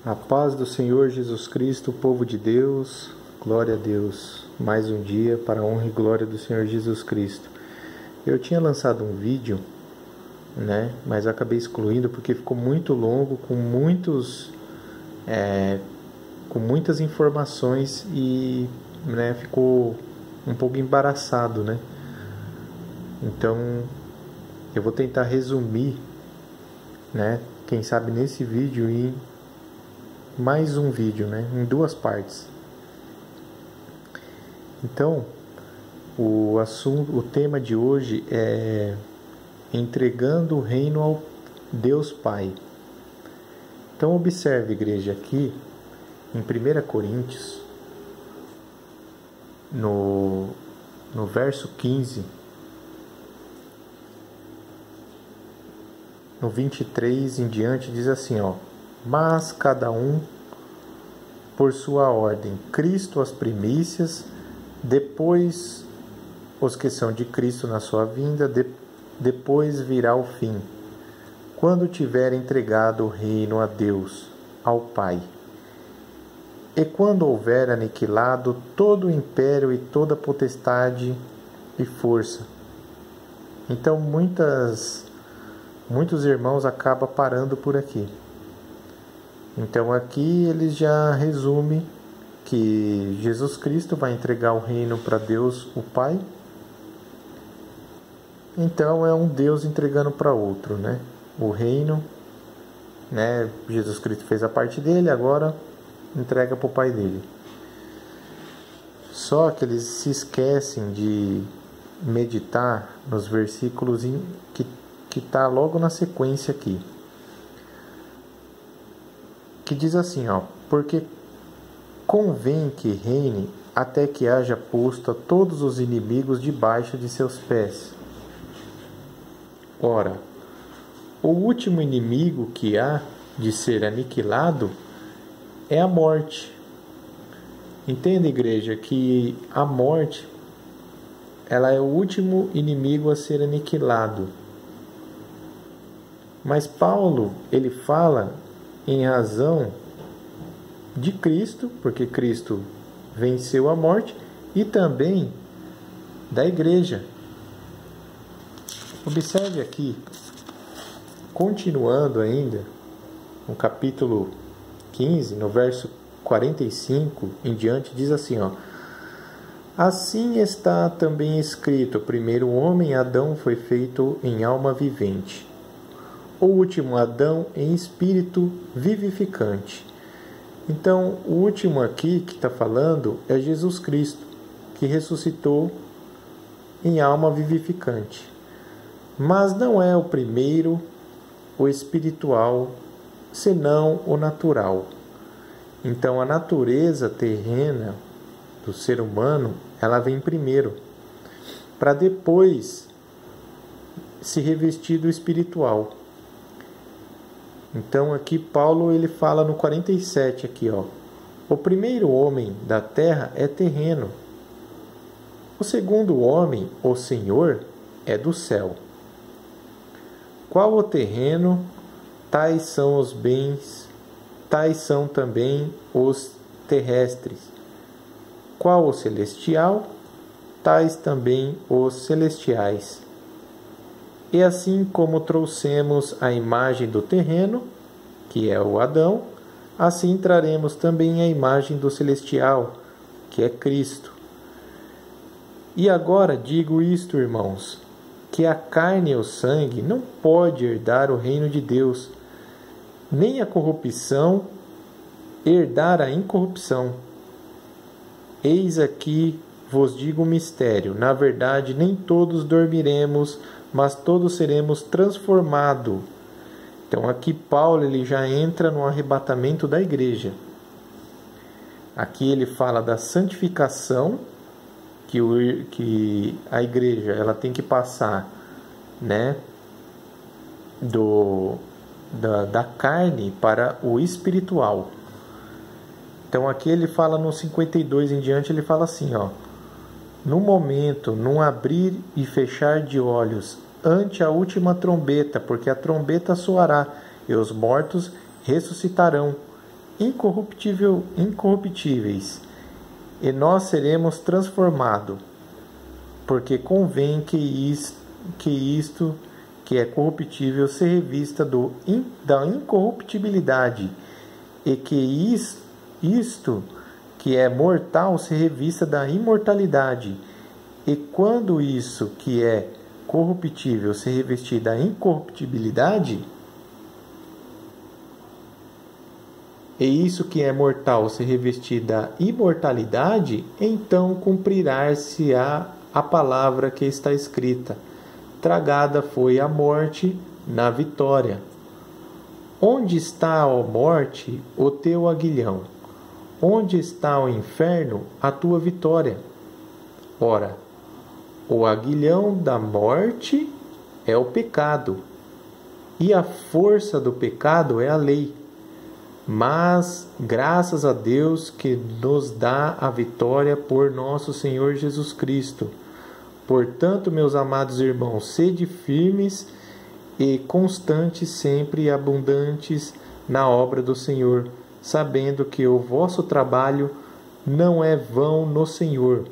A paz do Senhor Jesus Cristo, povo de Deus, glória a Deus. Mais um dia para a honra e glória do Senhor Jesus Cristo. Eu tinha lançado um vídeo, mas acabei excluindo porque ficou muito longo, com muitas informações e ficou um pouco embaraçado, Então, eu vou tentar resumir, quem sabe nesse vídeo e mais um vídeo, em duas partes. Então, o tema de hoje é entregando o reino ao Deus Pai. Então, observe, igreja, aqui em 1 Coríntios, no verso 15, no 23 em diante, diz assim, mas cada um por sua ordem, Cristo as primícias, depois os que são de Cristo na sua vinda, depois virá o fim, quando tiver entregado o reino a Deus, ao Pai. E quando houver aniquilado todo o império e toda potestade e força. Então muitos irmãos acabam parando por aqui. Então aqui eles já resumem que Jesus Cristo vai entregar o reino para Deus, o Pai. Então é um Deus entregando para outro, O reino, Jesus Cristo fez a parte dele, agora entrega para o Pai dele. Só que eles se esquecem de meditar nos versículos que está logo na sequência aqui. Que diz assim, porque convém que reine até que haja posto a todos os inimigos debaixo de seus pés. Ora, o último inimigo que há de ser aniquilado é a morte. Entenda, igreja, que a morte, ela é o último inimigo a ser aniquilado. Mas Paulo, ele fala em razão de Cristo, porque Cristo venceu a morte, e também da igreja. Observe aqui, continuando ainda, no capítulo 15, no verso 45 em diante, diz assim, assim está também escrito, o primeiro homem, Adão, foi feito em alma vivente. O último Adão em espírito vivificante. Então, o último aqui que está falando é Jesus Cristo, que ressuscitou em alma vivificante. Mas não é o primeiro, o espiritual, senão o natural. Então, a natureza terrena do ser humano, ela vem primeiro, para depois se revestir do espiritual. Então aqui Paulo ele fala no 47 aqui, o primeiro homem da terra é terreno. O segundo homem, o Senhor, é do céu. Qual o terreno, tais são os bens, tais são também os terrestres. Qual o celestial, tais também os celestiais. E assim como trouxemos a imagem do terreno, que é o Adão, assim traremos também a imagem do celestial, que é Cristo. E agora digo isto, irmãos, que a carne e o sangue não pode herdar o reino de Deus, nem a corrupção herdar a incorrupção. Eis aqui vos digo um mistério, na verdade nem todos dormiremos, mas todos seremos transformados. Então aqui Paulo ele já entra no arrebatamento da igreja. Aqui ele fala da santificação que a igreja ela tem que passar, da carne para o espiritual. Então aqui ele fala no 52 em diante, ele fala assim, no momento, num abrir e fechar de olhos, ante a última trombeta, porque a trombeta soará, e os mortos ressuscitarão, incorruptíveis, e nós seremos transformados, porque convém que isto que é corruptível se revista da incorruptibilidade, e que isto que é mortal se revista da imortalidade. E quando isso que é corruptível se revestir da incorruptibilidade, e isso que é mortal se revestir da imortalidade, então cumprirá-se-á a palavra que está escrita: tragada foi a morte na vitória. Onde está, ó morte, o teu aguilhão? Onde está o inferno, a tua vitória? Ora, o aguilhão da morte é o pecado, e a força do pecado é a lei. Mas, graças a Deus que nos dá a vitória por nosso Senhor Jesus Cristo. Portanto, meus amados irmãos, sede firmes e constantes sempre e abundantes na obra do Senhor, sabendo que o vosso trabalho não é vão no Senhor.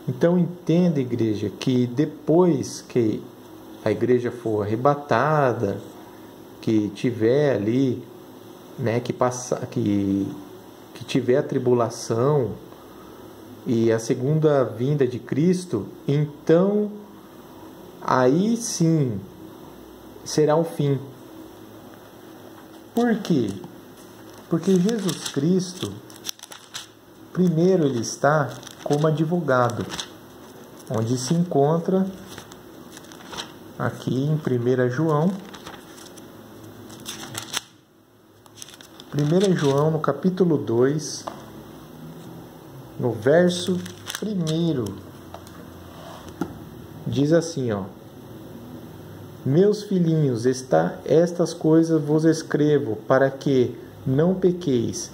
Então entenda, igreja, que depois que a igreja for arrebatada, que tiver ali, né, que tiver a tribulação e a segunda vinda de Cristo, então aí sim será o fim. Por quê? Porque Jesus Cristo, primeiro ele está como advogado, onde se encontra aqui em 1 João, no capítulo 2, no verso 1, diz assim, ó: Meus filhinhos, estas coisas vos escrevo, para que não pequeis.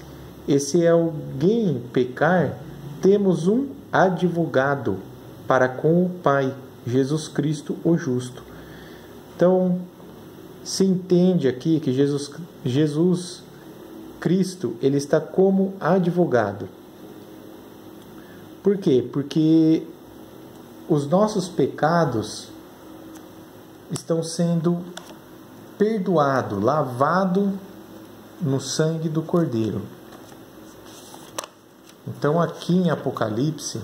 E se alguém pecar, temos um advogado para com o Pai, Jesus Cristo o justo. Então, se entende aqui que Jesus Cristo, ele está como advogado. Por quê? Porque os nossos pecados estão sendo perdoados, lavados no sangue do Cordeiro. Então aqui em Apocalipse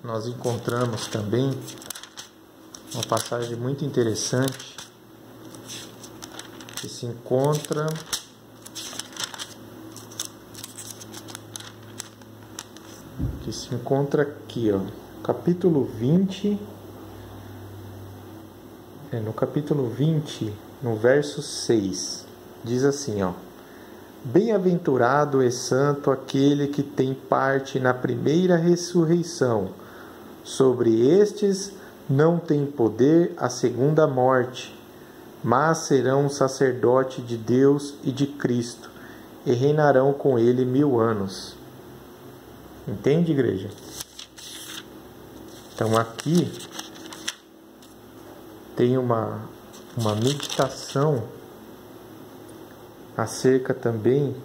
nós encontramos também uma passagem muito interessante que se encontra aqui, ó, capítulo 20, no capítulo 20, no verso 6, diz assim, ó: Bem-aventurado e santo aquele que tem parte na primeira ressurreição. Sobre estes não tem poder a segunda morte, mas serão sacerdote de Deus e de Cristo, e reinarão com ele 1000 anos. Entende, igreja? Então aqui tem uma meditação acerca também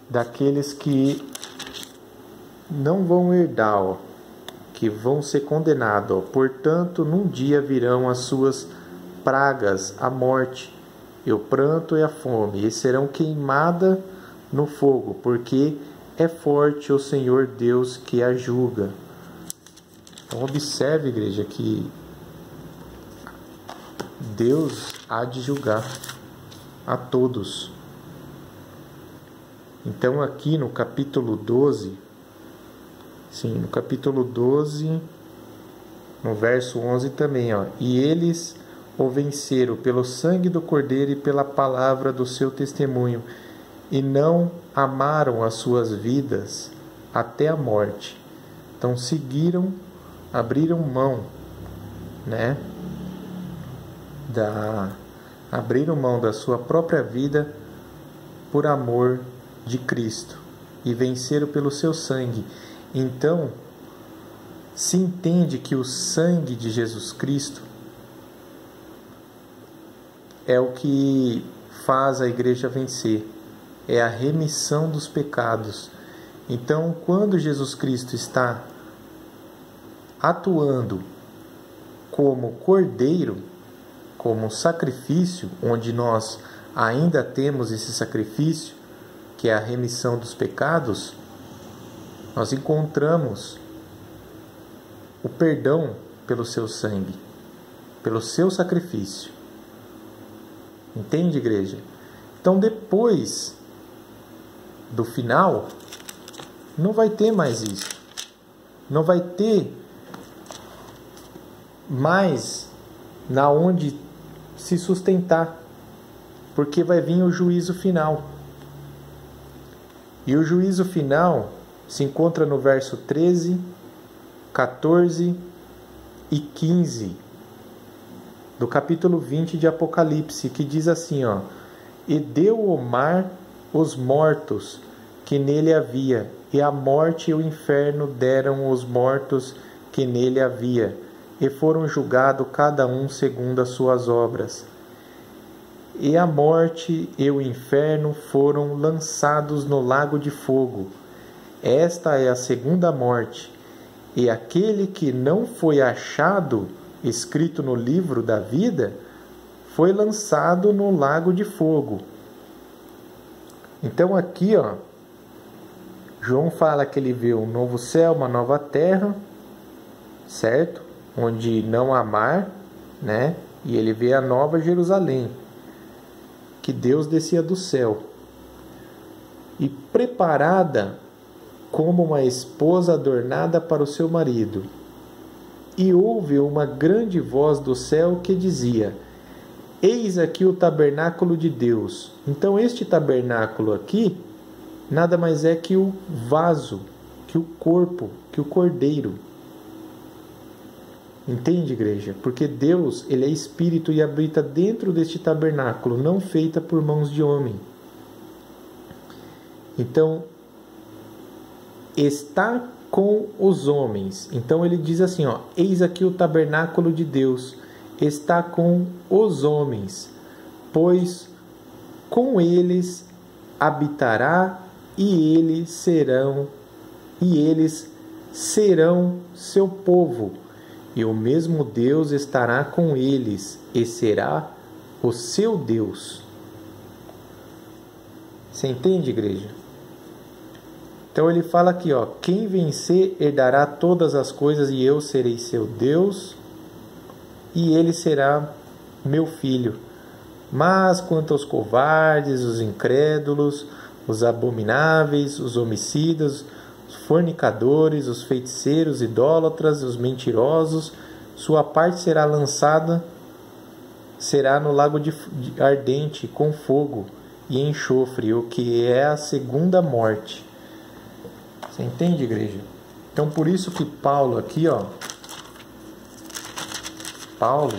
daqueles que não vão herdar, ó, que vão ser condenados. Ó. Portanto, num dia virão as suas pragas, a morte, e o pranto e a fome, e serão queimadas no fogo, porque é forte o Senhor Deus que a julga. Então observe, igreja, que Deus há de julgar a todos. Então aqui no capítulo 12, no capítulo 12, no verso 11 também, ó: E eles o venceram pelo sangue do Cordeiro e pela palavra do seu testemunho, e não amaram as suas vidas até a morte. Então abriram mão, né? Abriram mão da sua própria vida por amor de Cristo e venceram pelo seu sangue. Então, se entende que o sangue de Jesus Cristo é o que faz a igreja vencer. É a remissão dos pecados. Então, quando Jesus Cristo está atuando como cordeiro, como sacrifício, onde nós ainda temos esse sacrifício, que é a remissão dos pecados, nós encontramos o perdão pelo seu sangue, pelo seu sacrifício. Entende, igreja? Então, depois do final, não vai ter mais isso. Não vai ter mais na onde se sustentar, porque vai vir o juízo final. E o juízo final se encontra no verso 13, 14 e 15 do capítulo 20 de Apocalipse, que diz assim, ó: E deu o mar os mortos que nele havia, e a morte e o inferno deram os mortos que nele havia, e foram julgados cada um segundo as suas obras. E a morte e o inferno foram lançados no lago de fogo. Esta é a segunda morte, e aquele que não foi achado escrito no livro da vida foi lançado no lago de fogo. Então aqui, ó, João fala que ele vê um novo céu, uma nova terra, certo? Onde não há mar, né? E ele vê a nova Jerusalém, que Deus descia do céu, e preparada como uma esposa adornada para o seu marido. E houve uma grande voz do céu que dizia: Eis aqui o tabernáculo de Deus. Então este tabernáculo aqui nada mais é que o vaso, que o corpo, que o cordeiro. Entende, igreja? Porque Deus, ele é espírito e habita dentro deste tabernáculo, não feita por mãos de homem. Então, está com os homens. Então ele diz assim, ó: Eis aqui o tabernáculo de Deus, está com os homens, pois com eles habitará, e eles serão seu povo, e o mesmo Deus estará com eles, e será o seu Deus. Você entende, igreja? Então ele fala aqui, ó: Quem vencer herdará todas as coisas, e eu serei seu Deus, e ele será meu filho. Mas quanto aos covardes, os incrédulos, os abomináveis, os homicidas, os fornicadores, os feiticeiros, idólatras, os mentirosos, sua parte será no lago de ardente, com fogo e enxofre, o que é a segunda morte. Você entende, igreja? Então, por isso que Paulo aqui, ó, Paulo,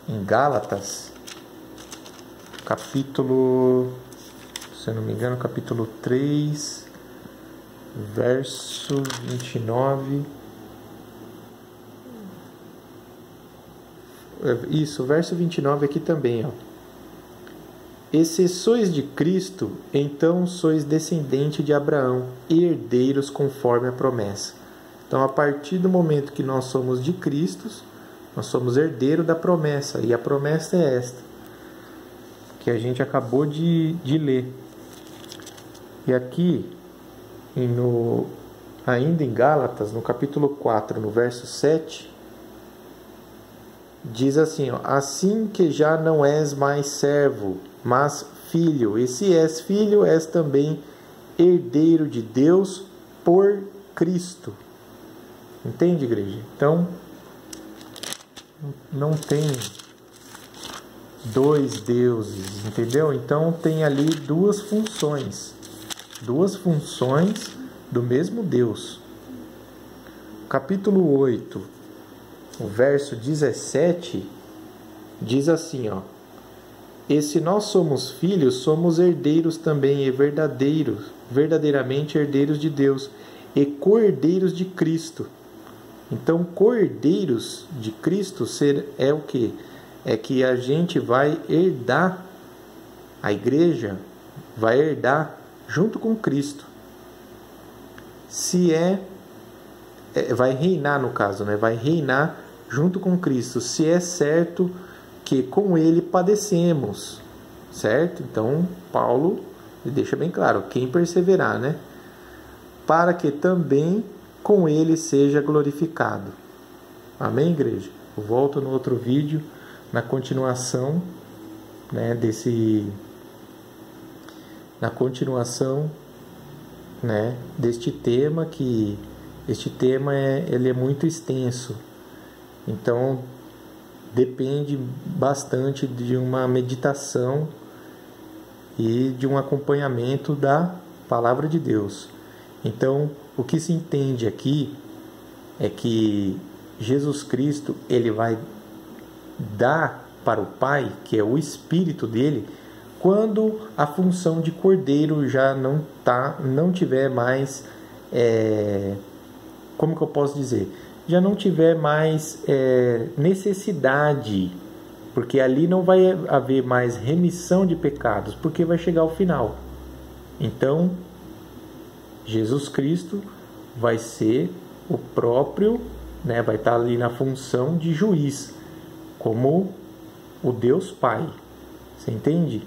em Gálatas, capítulo, se eu não me engano, capítulo 3, verso 29. Isso, verso 29 aqui também, ó. E se sois de Cristo, então sois descendente de Abraão, e herdeiros conforme a promessa. Então, a partir do momento que nós somos de Cristo, nós somos herdeiros da promessa. E a promessa é esta, que a gente acabou de ler. E aqui, ainda em Gálatas, no capítulo 4, no verso 7, diz assim, ó: Assim que já não és mais servo, mas filho, e se és filho, és também herdeiro de Deus por Cristo. Entende, igreja? Então, não tem dois deuses, entendeu? Então tem ali duas funções do mesmo Deus. Capítulo 8, o verso 17, diz assim, ó: E se nós somos filhos, somos herdeiros também, e verdadeiramente herdeiros de Deus, e co-herdeiros de Cristo. Então, co-herdeiros de Cristo é o quê? é que a gente vai herdar, a igreja vai herdar junto com Cristo. Vai reinar no caso, né? Vai reinar junto com Cristo, se é certo que com ele padecemos, certo? Então, Paulo deixa bem claro, quem perseverar, né? Para que também com ele seja glorificado. Amém, igreja? Eu volto no outro vídeo, na continuação, né, deste tema, que este tema ele é muito extenso. Então, depende bastante de uma meditação e de um acompanhamento da palavra de Deus. Então, o que se entende aqui é que Jesus Cristo, ele vai dar para o Pai, que é o Espírito dele, quando a função de cordeiro já não tiver mais, como que eu posso dizer? Já não tiver mais necessidade, porque ali não vai haver mais remissão de pecados, porque vai chegar ao final. Então, Jesus Cristo vai ser o próprio, né, vai estar ali na função de juiz, como o Deus Pai. Você entende?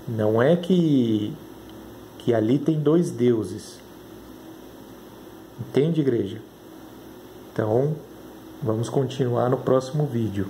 Não é que ali tem dois deuses. Entende, igreja? Então, vamos continuar no próximo vídeo.